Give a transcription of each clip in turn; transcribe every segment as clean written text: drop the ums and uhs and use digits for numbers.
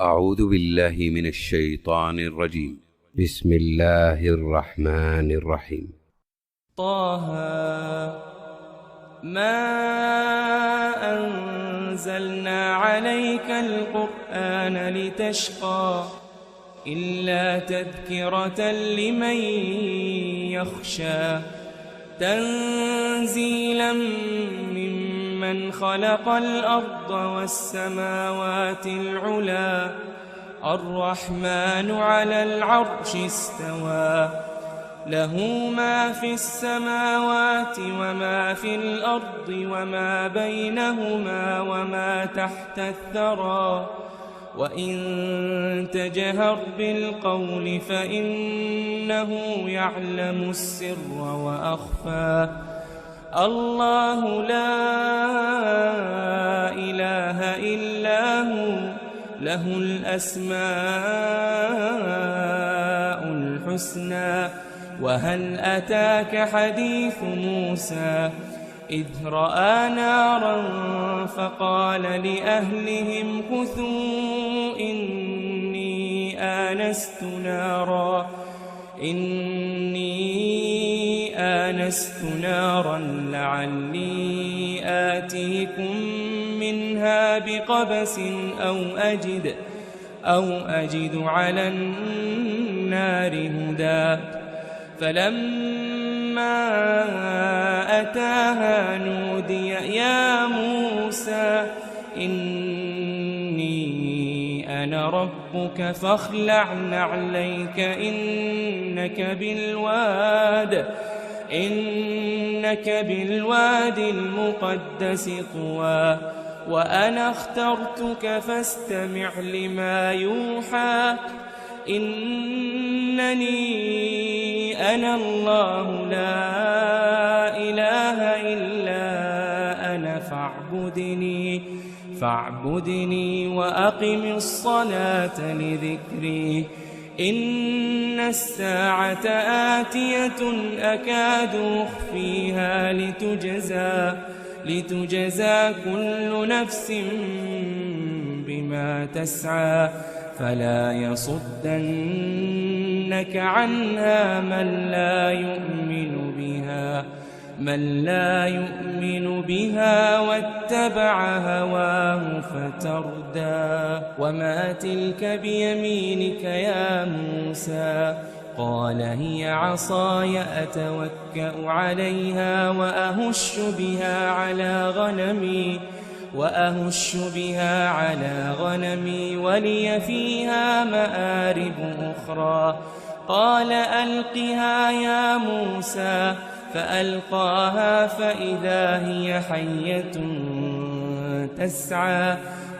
أعوذ بالله من الشيطان الرجيم. بسم الله الرحمن الرحيم. طه ما أنزلنا عليك القرآن لتشقى إلا تذكرة لمن يخشى تنزيلا ممن خلق الأرض والسماوات العلى الرحمن على العرش استوى له ما في السماوات وما في الأرض وما بينهما وما تحت الثرى وإن تجهر بالقول فإنه يعلم السر وأخفى الله لا إله إلا هو له الأسماء الحسنى وهل أتاك حديث موسى إذ رأى نارا فقال لأهلهم كثوا إني آنست نارا لعلي آتيكم منها بقبس أو أجد على النار هدى فلما أتاها نودي يا موسى إني أنا ربك فاخلع نعليك إنك بالواد المقدس طوى وأنا اخترتك فاستمع لما يوحى إنني أنا الله لا إله إلا أنا فاعبدني وأقم الصلاة لذكري إن الساعة آتية أكاد أخفيها لتجزى كل نفس بما تسعى فلا يصدنك عنها من لا يؤمن بها واتبع هواه فتردى وما تلك بيمينك يا موسى قال هي عصاي أتوكأ عليها وأهش بها على غنمي ولي فيها مآرب أخرى قال ألقها يا موسى فألقاها فإذا هي حية تسعى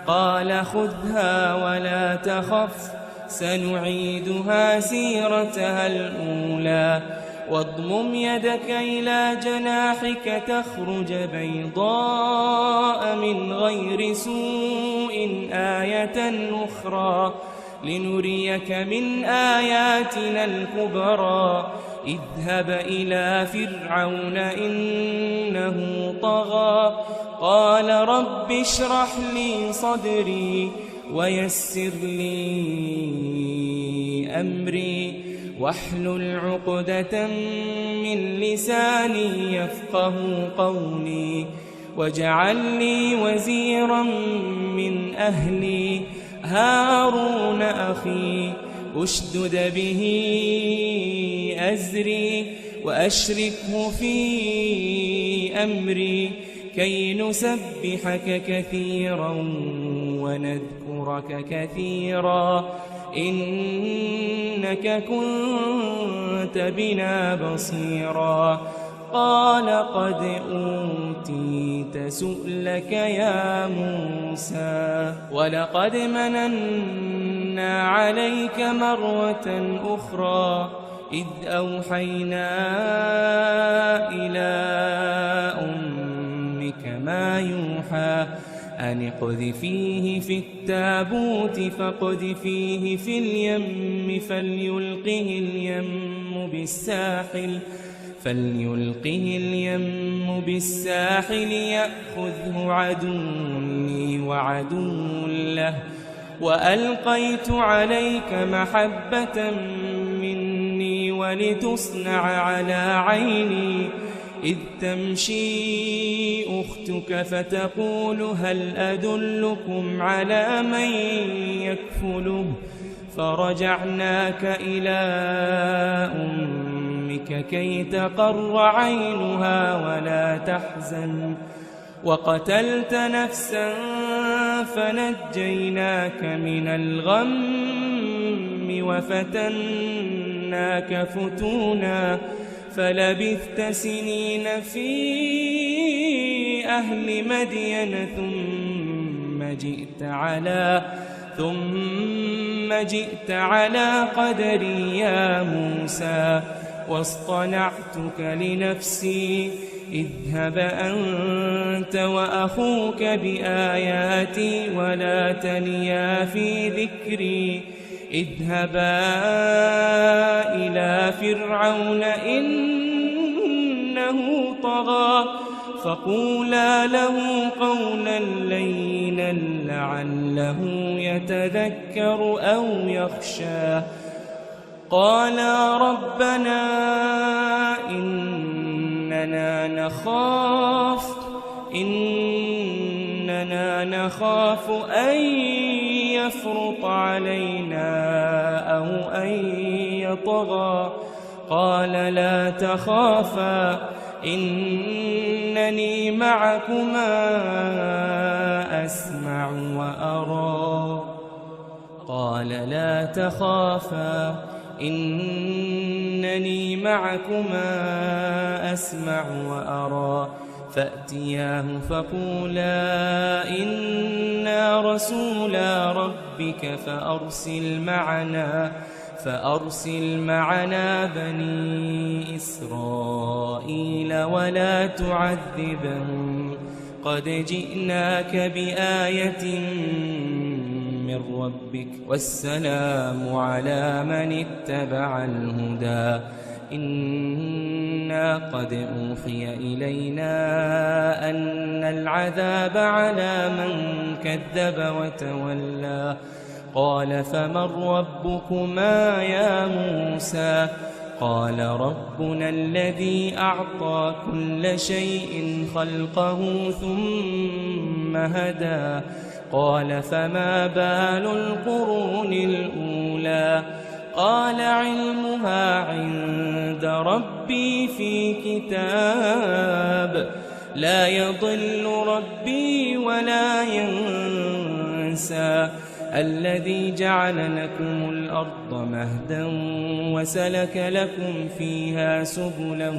قال خذها ولا تخف سنعيدها سيرتها الأولى واضمم يدك إلى جناحك تخرج بيضاء من غير سوء آية أخرى لنريك من آياتنا الكبرى اذهب إلى فرعون إنه طغى قال رب اشرح لي صدري ويسر لي أمري واحلل عقدة من لساني يفقه قولي واجعل لي وزيرا من أهلي هارون أخي أشدد به أزري وأشركه في أمري كي نسبحك كثيرا ونذكرك كثيرا إنك كنت بنا بصيرا قال قد أوتيت سؤلك يا موسى ولقد مننا عليك مرة أخرى إذ أوحينا إلى أمك ما يوحى أن اقذفيه في التابوت فاقذفيه في اليم فليلقه اليم بالساحل يأخذه عدو لي وعدو له وألقيت عليك محبة مني ولتصنع على عيني إذ تمشي أختك فتقول هل أدلكم على من يكفله فرجعناك إلى أمك كي تقر عينها ولا تحزن وقتلت نفسا فنجيناك من الغم وفتناك فتونا فلبثت سنين في أهل مدين ثم جئت على قدري يا موسى واصطنعتك لنفسي اذهب أنت وأخوك بآياتي ولا تنيا في ذكري اذهبا إلى فرعون إنه طغى فقولا له قولا لينا لعله يتذكر أو يخشى قالا ربنا إننا نخاف أن يفرط علينا أو أن يطغى قال لا تخافا إنني معكما أسمع وأرى قال لا تخافا إنني معكما أسمع وأرى فأتياه فقولا إنا رسولا ربك فأرسل معنا بني إسرائيل ولا تعذبهم قد جئناك بآية من ربك والسلام على من اتبع الهدى إنا قد أوحي إلينا أن العذاب على من كذب وتولى قال فمن ربكما يا موسى قال ربنا الذي أعطى كل شيء خلقه ثم هدى قال فما بال القرون الأولى قال علمها عند ربي في كتاب لا يضل ربي ولا ينسى الذي جعل لكم الأرض مهدا وسلك لكم فيها سبلا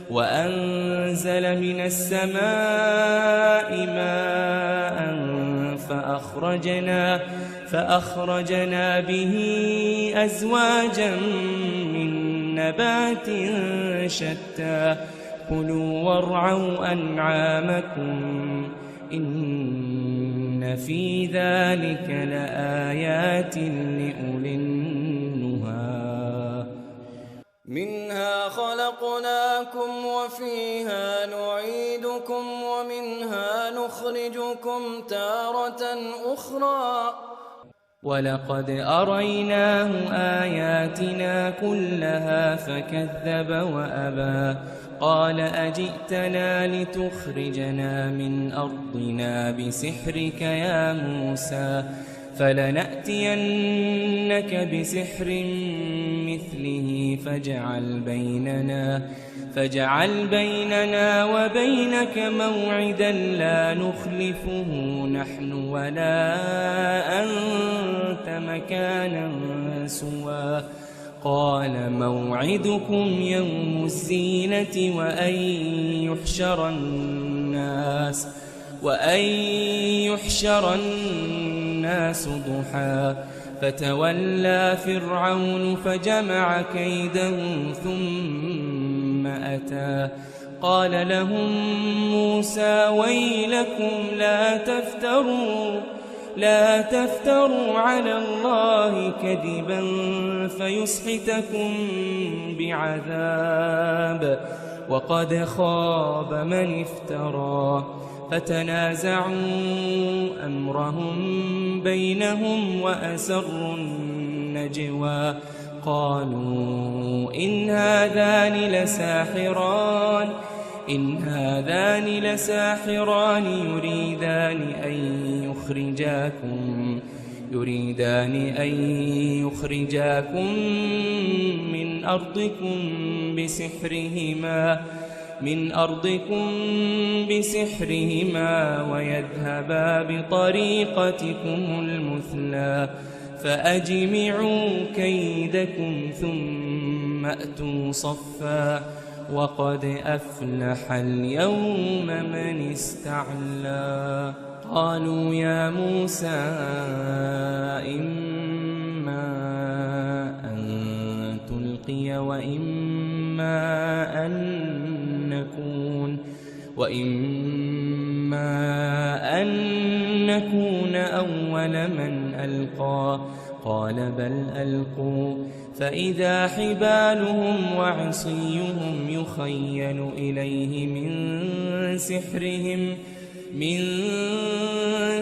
وأنزل من السماء ماء فأخرجنا به أزواجا من نبات شتى كلوا وارعوا أنعامكم إن في ذلك لآيات لأولي النهى منها خلقناكم وفيها نعيدكم ومنها نخرجكم تارة أخرى ولقد أريناه آياتنا كلها فكذب وأبى قال أجئتنا لتخرجنا من أرضنا بسحرك يا موسى فلنأتينك بسحر مثله فاجعل بيننا وبينك موعدا لا نخلفه نحن ولا أنت مكانا سوى قال موعدكم يوم الزينة وأن يحشر الناس ضحى فتولى فرعون فجمع كيده ثم أتى قال لهم موسى ويلكم لا تفتروا على الله كذبا فيسحتكم بعذاب وقد خاب من افترى فتنازعوا أمرهم بينهم وأسروا النجوى قالوا إن هذان لساحران يريدان أن يخرجاكم من أرضكم بسحرهما ويذهبا بطريقتكم المثلى فأجمعوا كيدكم ثم أتوا صفا وقد أفلح اليوم من استعلى قالوا يا موسى إما أن تلقي وإما أن نكون أول من ألقى قال بل ألقوا فإذا حبالهم وعصيهم يخيل إليه من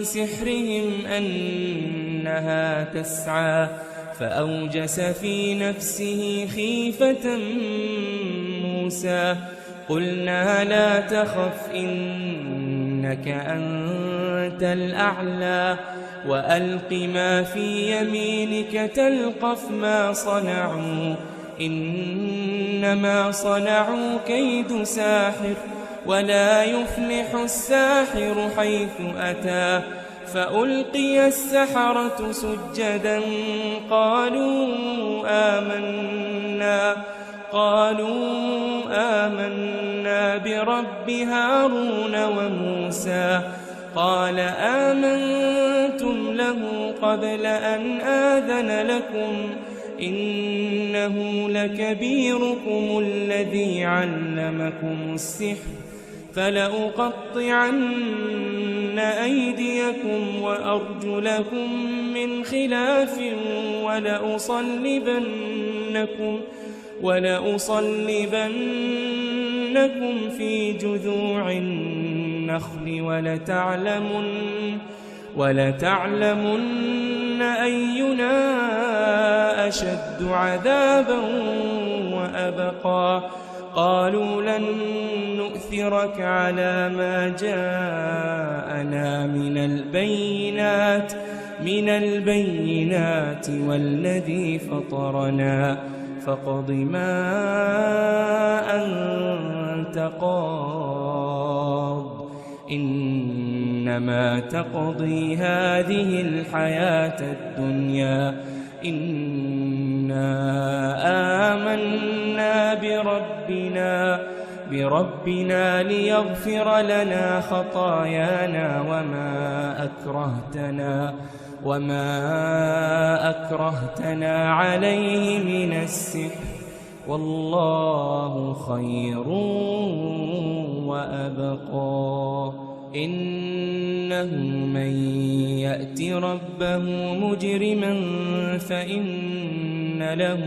سحرهم أنها تسعى فأوجس في نفسه خيفة موسى قلنا لا تخف إنك أنت الأعلى وألق ما في يمينك تلقف ما صنعوا إنما صنعوا كيد ساحر ولا يفلح الساحر حيث أتى فألقي السحرة سجدا قالوا آمنا برب هارون وموسى قال آمنتم له قبل أن آذن لكم إنه لكبيركم الذي علمكم السحر فلأقطعن أيديكم وأرجلكم من خلاف ولأصلبنكم في جذوع النخل ولتعلمن أينا أشد عذابا وأبقى قالوا لن نؤثرك على ما جاءنا من البينات والذي فطرنا فاقض ما أنت قاض إنما تقضي هذه الحياة الدنيا إنا آمنا بربنا ليغفر لنا خطايانا وما أكرهتنا عليه من السحر والله خير وأبقى إنه من يأت ربه مجرما فإن له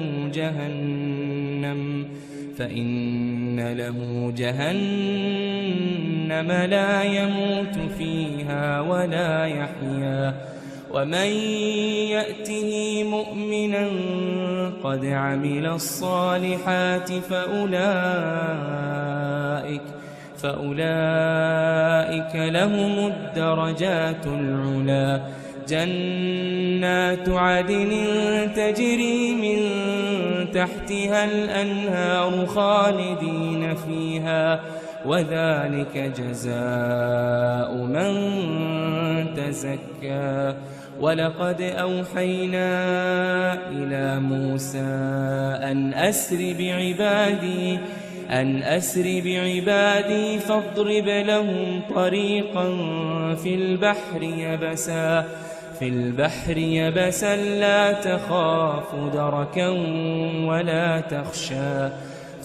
جهنم لا يموت فيها ولا يحيا ومن يأته مؤمنا قد عمل الصالحات فأولئك لهم الدرجات العلا جنات عدن تجري من تحتها الأنهار خالدين فيها وذلك جزاء من تزكى ولقد أوحينا إلى موسى أن أسر بعبادي فاضرب لهم طريقا في البحر يبسا لا تخاف دركا ولا تخشى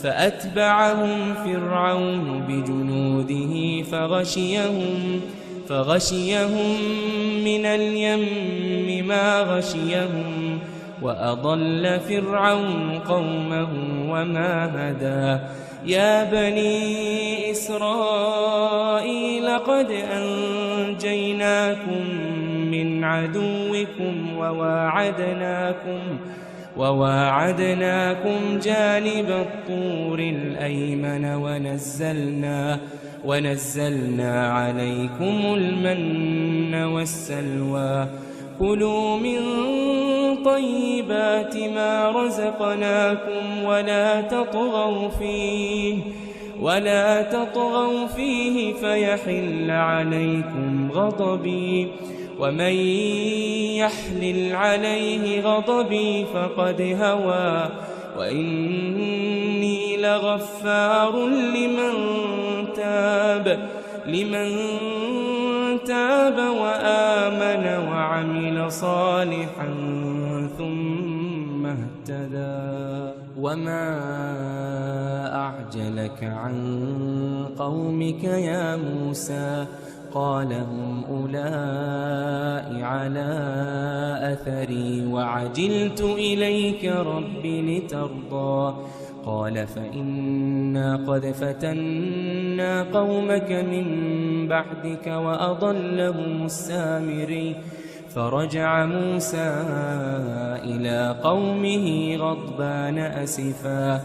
فأتبعهم فرعون بجنوده فغشيهم من اليم ما غشيهم وأضل فرعون قومه وما هدى يا بني إسرائيل ولقد أنجيناكم من عدوكم وواعدناكم جانب الطور الأيمن ونزلنا عليكم المن والسلوى كلوا من طيبات ما رزقناكم ولا تطغوا فيه فيحل عليكم غضبي ومن يحلل عليه غضبي فقد هوى وإني لغفار لمن تاب وآمن وعمل صالحا ثم اهتدى وما أعجلك عن قومك يا موسى قال هم أولئك على أثري وعجلت إليك رب لترضى قال فإنا قد فتنا قومك من بعدك وأضلهم السامري فرجع موسى إلى قومه غضبان أسفا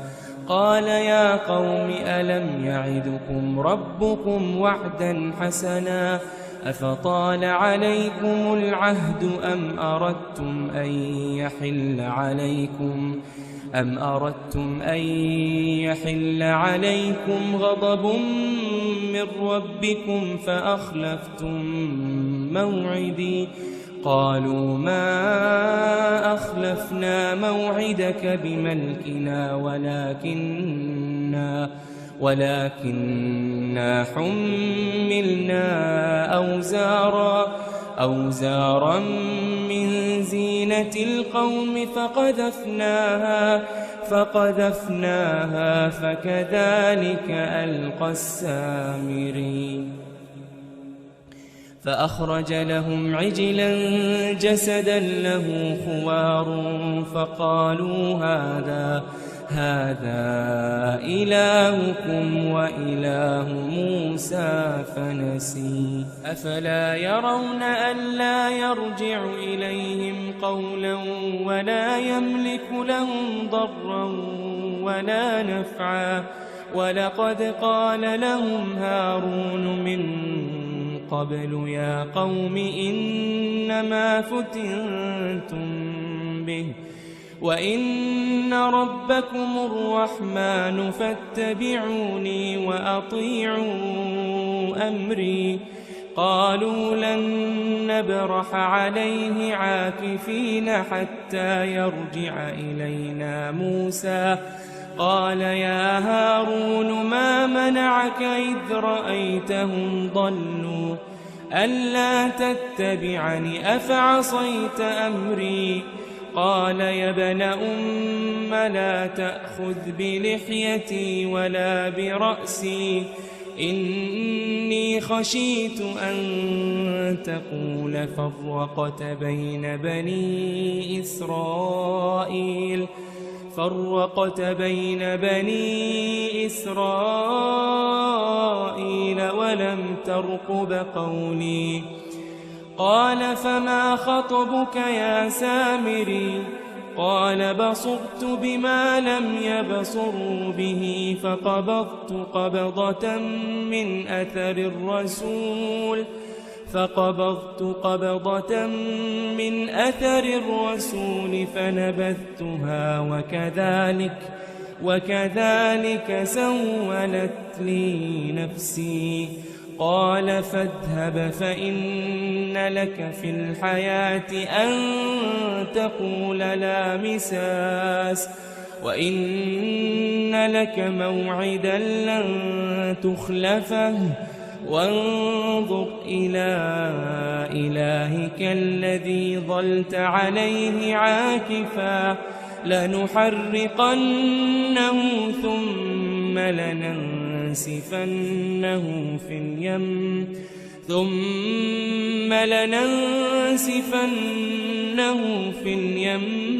قال يا قوم ألم يعدكم ربكم وعدا حسنا أفطال عليكم العهد أم أردتم أن يحل عليكم غضب من ربكم فأخلفتم موعدي قالوا ما أخلفنا موعدك بملكنا ولكننا حملنا أوزارا من زينة القوم فقذفناها فكذلك ألقى السامري فأخرج لهم عجلا جسدا له خوار فقالوا هذا إلهكم وإله موسى فنسي أفلا يرون ألا يرجع إليهم قولا ولا يملك لهم ضرا ولا نفعا ولقد قال لهم هارون من قبل يا قوم إنما فتنتم به وإن ربكم الرحمن فاتبعوني وأطيعوا أمري قالوا لن نبرح عليه عاكفين حتى يرجع إلينا موسى قال يا هارون ما منعك إذ رأيتهم ضلوا ألا تتبعني أفعصيت أمري قال يا ابن أم لا تأخذ بلحيتي ولا برأسي إني خشيت أن تقول فرقت بين بني إسرائيل ولم ترقب قولي قال فما خطبك يا سامري قال بصرت بما لم يبصروا به فقبضت قبضة من أثر الرسول فنبذتها وكذلك سولت لي نفسي قال فاذهب فإن لك في الحياة أن تقول لا مساس وإن لك موعدا لن تخلفه وانظر إلى إلهك الذي ظلت عليه عاكفا لنحرقنه ثم لننسفنه في اليم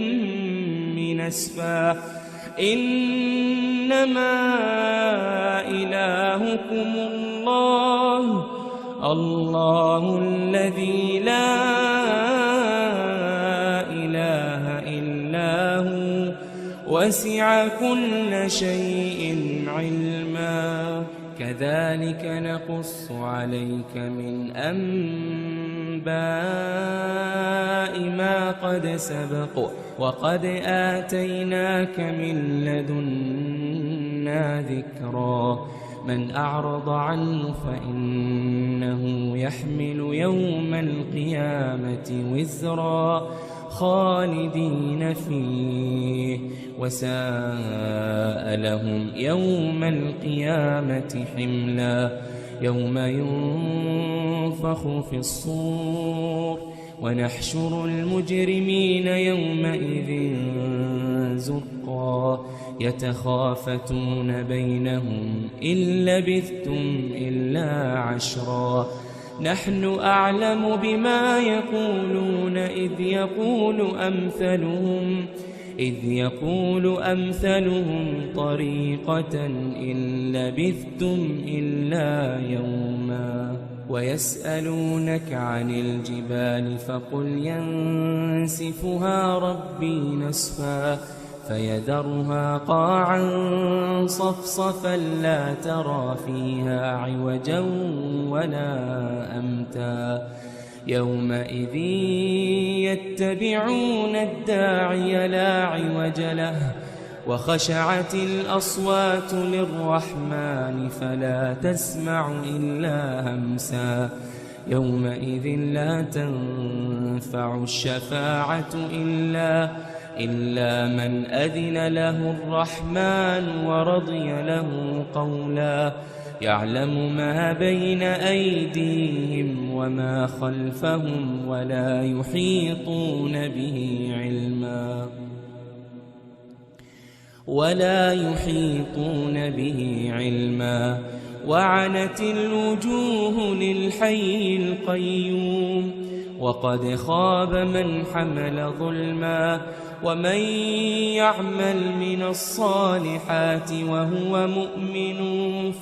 نسفا إنما إلهكم الله الله الذي لا إله إلا هو وسع كل شيء علما كذلك نقص عليك من أنباء ما قد سبق وقد آتيناك من لدنا ذكرا من أعرض عنه فإنه يحمل يوم القيامة وزرا خالدين فيه وساء لهم يوم القيامة حملا يوم ينفخ في الصور ونحشر المجرمين يومئذ زرقا يتخافتون بينهم إن لبثتم إلا عشرا نحن أعلم بما يقولون إذ يقول أمثلهم طريقة إن لبثتم إلا يوما ويسألونك عن الجبال فقل ينسفها ربي نسفا فيذرها قاعا صفصفا لا ترى فيها عوجا ولا أمتا يومئذ يتبعون الداعي لا عوج له وخشعت الأصوات للرحمن فلا تسمع إلا همسا يومئذ لا تنفع الشفاعة إلا من أذن له الرحمن ورضي له قولا يعلم ما بين أيديهم وما خلفهم ولا يحيطون به علما وعنت الوجوه للحي القيوم وقد خاب من حمل ظلما ومن يعمل من الصالحات وهو مؤمن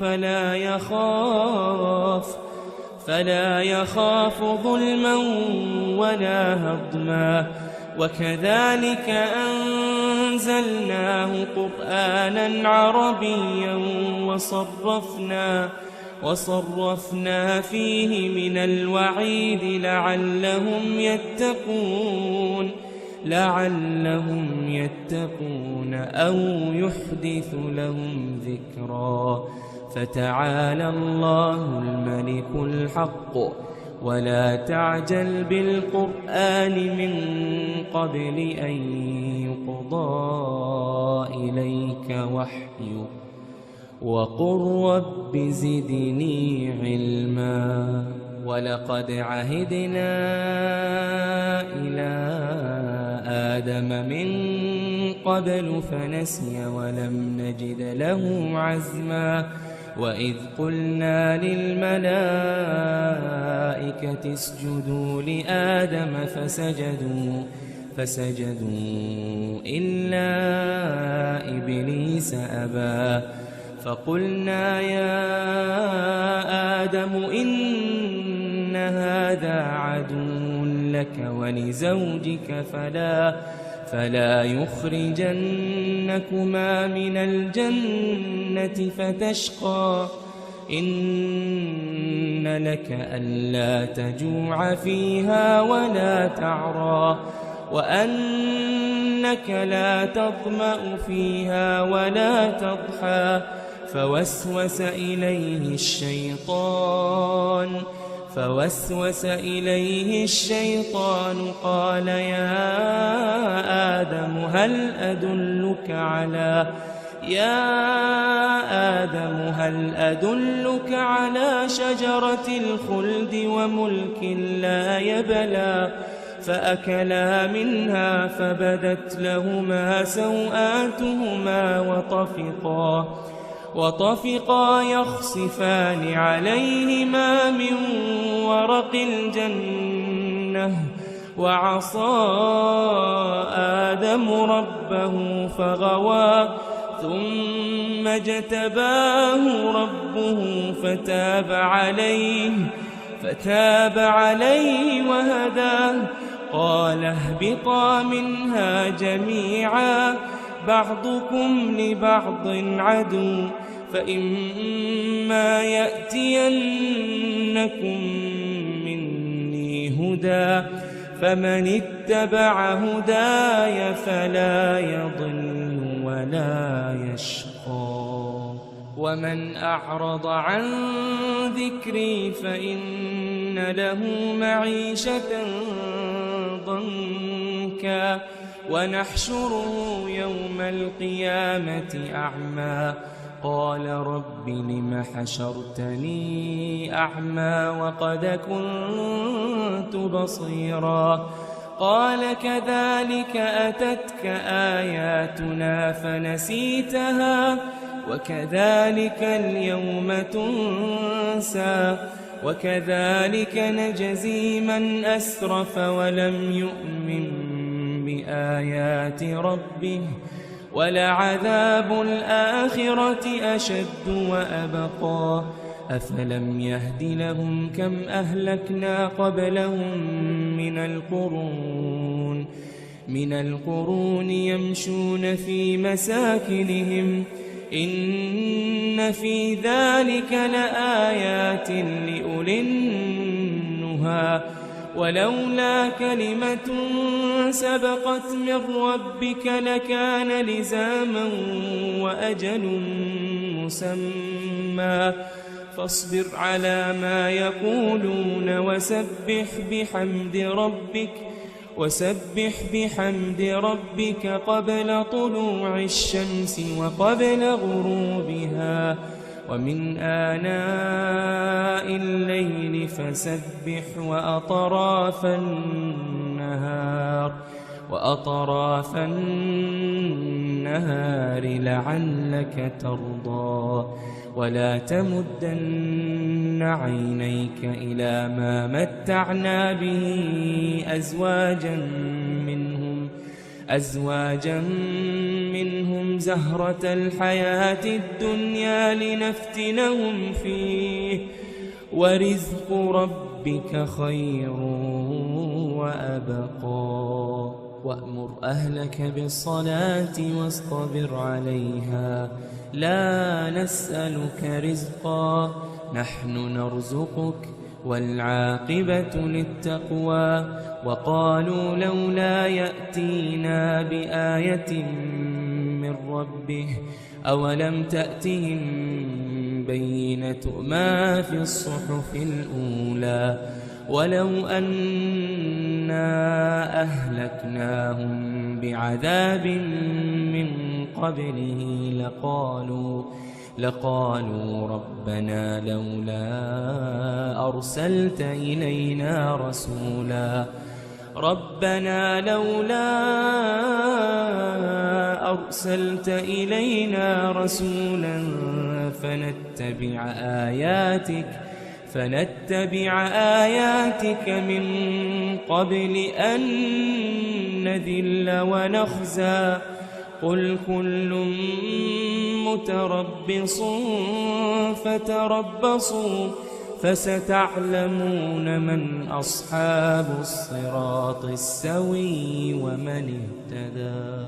فلا يخاف ظلما ولا هضما وكذلك أنزلناه قرآنا عربيا وصرفنا فيه من الوعيد لعلهم يتقون أو يحدث لهم ذكرا فتعالى الله الملك الحق ولا تعجل بالقرآن من قبل أن يقضى إليك وحيه وقل رب زدني علما ولقد عهدنا إلى آدم من قبل فنسي ولم نجد له عزما وإذ قلنا للملائكة اسجدوا لآدم فسجدوا إلا إبليس أبى فقلنا يا آدم إن هذا عدو لك ولزوجك فلا يخرجنكما من الجنة فتشقى إن لك ألا تجوع فيها ولا تعرى وأنك لا تظمأ فيها ولا تضحى فوسوس إليه الشيطان قال يا آدم هل أدلك على شجرة الخلد وملك لا يبلى فأكلا منها فبدت لهما سوآتهما وطفقا يخصفان عليهما من ورق الجنة وعصى آدم ربه فغوى ثم اجتباه ربه فتاب عليه وهداه. قال اهبطا منها جميعا بعضكم لبعض عدو، فإما يأتينكم مني هدى فمن اتبع هداي فلا يضل ولا يشقى، ومن أعرض عن ذكري فإن له معيشة ضنكا ونحشره يوم القيامة أعمى. قال رب لم حشرتني أعمى وقد كنت بصيرا. قال كذلك أتتك آياتنا فنسيتها وكذلك اليوم تنسى، وكذلك نجزي من أسرف ولم يؤمن بآيات ربه، ولعذاب الآخرة أشد وأبقى. أفلم يهد لهم كم أهلكنا قبلهم من القرون يمشون في مساكنهم إن في ذلك لآيات لأولي النهى، ولولا كلمة سبقت من ربك لكان لزاما وأجل مسمى. فاصبر على ما يقولون وسبح بحمد ربك قبل طلوع الشمس وقبل غروبها ومن آناء الليل فسبح وأطراف النهار لعلك ترضى. ولا تمدن عينيك إلى ما متعنا به أزواجا منهم زهرة الحياة الدنيا لنفتنهم فيه، ورزق ربك خير وأبقى. وأمر أهلك بالصلاة واصطبر عليها لا نسألك رزقا نحن نرزقك والعاقبة للتقوى. وقالوا لولا يأتينا بآية من ربه أولم تأتهم بينة ما في الصحف الأولى ولو أنا أهلكناهم بعذاب من قبله لقالوا ربنا لولا أرسلت إلينا رسولا فنتبع آياتك من قبل أن نذل ونخزى. قل كل متربص فتربصوا فستعلمون من أصحاب الصراط السوي ومن اهتدى.